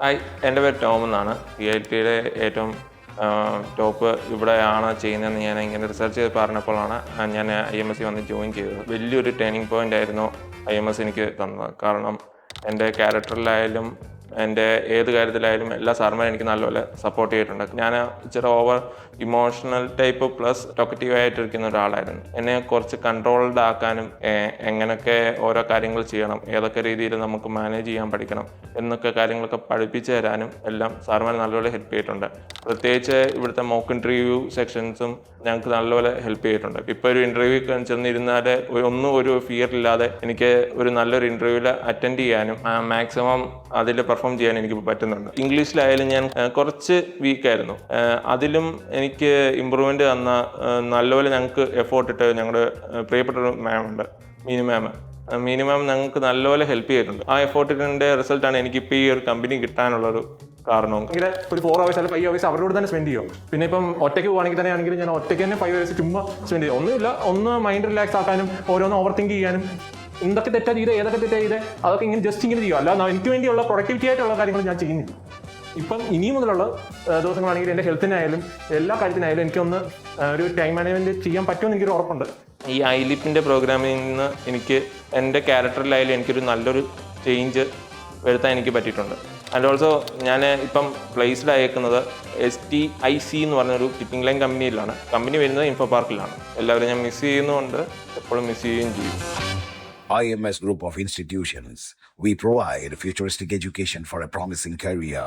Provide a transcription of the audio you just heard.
Hi, എൻ്റെ പേര് Tom എന്നാണ്. PITയുടെ ഏറ്റവും ടോപ്പ് ഇവിടെയാണ് ചെയ്യുന്നതെന്ന് ഞാൻ ഇങ്ങനെ റിസർച്ച് ചെയ്ത് പറഞ്ഞപ്പോഴാണ് ഞാൻ IMSc വന്ന് ജോയിൻ ചെയ്തത്. വലിയൊരു ടേണിംഗ് പോയിൻ്റ് ആയിരുന്നു IMS എനിക്ക് തന്നത്. കാരണം എൻ്റെ ക്യാരക്ടറിലായാലും എൻ്റെ ഏത് കാര്യത്തിലായാലും എല്ലാ സാറുമാരും എനിക്ക് നല്ലപോലെ സപ്പോർട്ട് ചെയ്തിട്ടുണ്ട്. ഞാൻ ഇച്ചിരി over emotional type plus talkative ആയിട്ടിരിക്കുന്ന ഒരാളായിരുന്നു. എന്നെ കുറച്ച് കൺട്രോൾഡ് ആക്കാനും എങ്ങനെയൊക്കെ ഓരോ കാര്യങ്ങൾ ചെയ്യണം, ഏതൊക്കെ രീതിയിൽ നമുക്ക് മാനേജ് ചെയ്യാൻ പഠിക്കണം എന്നൊക്കെ കാര്യങ്ങളൊക്കെ പഠിപ്പിച്ചു തരാനും എല്ലാം സാറുമാർ നല്ലപോലെ ഹെൽപ്പ് ചെയ്തിട്ടുണ്ട്. പ്രത്യേകിച്ച് ഇവിടുത്തെ മോക്ക് ഇൻ്റർവ്യൂ സെക്ഷൻസും ഞങ്ങൾക്ക് നല്ലപോലെ ഹെൽപ്പ് ചെയ്തിട്ടുണ്ട്. ഇപ്പോൾ ഒരു ഇൻ്റർവ്യൂ ചെന്നിരുന്നാൽ ഒരു ഫിയർ ഇല്ലാതെ എനിക്ക് ഒരു നല്ലൊരു ഇൻ്റർവ്യൂവിൽ അറ്റൻഡ് ചെയ്യാനും മാക്സിമം അതിൽ പെർഫോം ചെയ്യാൻ എനിക്ക് പറ്റുന്നുണ്ട്. ഇംഗ്ലീഷിലായാലും ഞാൻ കുറച്ച് വീക്കായിരുന്നു. അതിലും എനിക്ക് ഇമ്പ്രൂവ്മെൻറ്റ് തന്ന നല്ലപോലെ ഞങ്ങൾക്ക് എഫോർട്ട് ഇട്ട് ഞങ്ങളുടെ പ്രിയപ്പെട്ട ഒരു മാം ഉണ്ട്, മീനു മാം ഞങ്ങൾക്ക് നല്ലപോലെ ഹെൽപ്പ് ചെയ്തിട്ടുണ്ട്. ആ എഫോർട്ടിൻ്റെ റിസൾട്ടാണ് എനിക്കിപ്പോൾ ഈ ഒരു കമ്പനി കിട്ടാനുള്ളൊരു കാരണവും. ഒരു 4 hours അല്ലെങ്കിൽ 5 hours അവരോട് തന്നെ സ്പെൻഡ് ചെയ്യും. പിന്നെ ഇപ്പം ഒറ്റയ്ക്ക് പോകുകയാണെങ്കിൽ തന്നെ ആണെങ്കിൽ ഞാൻ ഒറ്റയ്ക്ക് തന്നെ 5 hours ചുമ്മാ സ്പെൻഡ് ചെയ്യും. ഒന്നുമില്ല, ഒന്ന് മൈൻഡ് റിലാക്സ് ആക്കാനും ഓരോന്ന് ഓവർ തിങ്ക് ചെയ്യാനും എന്തൊക്കെ തെറ്റാ ചെയ്ത് ഏതൊക്കെ തെറ്റാ ചെയ്ത് അതൊക്കെ ഇങ്ങനെ ജസ്റ്റ് ഇങ്ങനെ ചെയ്യുക. അല്ല എനിക്ക് വേണ്ടിയുള്ള പ്രൊഡക്ടിവിറ്റി ആയിട്ടുള്ള കാര്യങ്ങൾ ഞാൻ ചെയ്യുന്നില്ല. ഇപ്പം ഇനി മുതലുള്ള ദിവസങ്ങളാണെങ്കിൽ എൻ്റെ ഹെൽത്തിനായാലും എല്ലാ കാര്യത്തിനായാലും എനിക്കൊന്ന് ഒരു ടൈം മാനേജ്മെൻറ്റ് ചെയ്യാൻ പറ്റുമെന്ന് എനിക്കൊരു ഉറപ്പുണ്ട്. ഈ ILIPൻ്റെ പ്രോഗ്രാമിൽ നിന്ന് എനിക്ക് എൻ്റെ ക്യാരക്ടറിലായാലും എനിക്കൊരു നല്ലൊരു ചേഞ്ച് വരുത്താൻ എനിക്ക് പറ്റിയിട്ടുണ്ട്. ആൻഡ് ഓൾസോ ഞാൻ ഇപ്പം പ്ലേസ്ഡ് അയക്കുന്നത് STIC എന്ന് പറഞ്ഞൊരു ടിപ്പിംഗ് ലൈൻ കമ്പനിയിലാണ്. കമ്പനി വരുന്നത് ഇൻഫോ പാർക്കിലാണ്. എല്ലാവരും ഞാൻ മിസ് ചെയ്യുന്നതുകൊണ്ട് എപ്പോഴും മിസ് ചെയ്യുകയും ചെയ്യും. IMS Group of Institutions. We provide futuristic education for a promising career.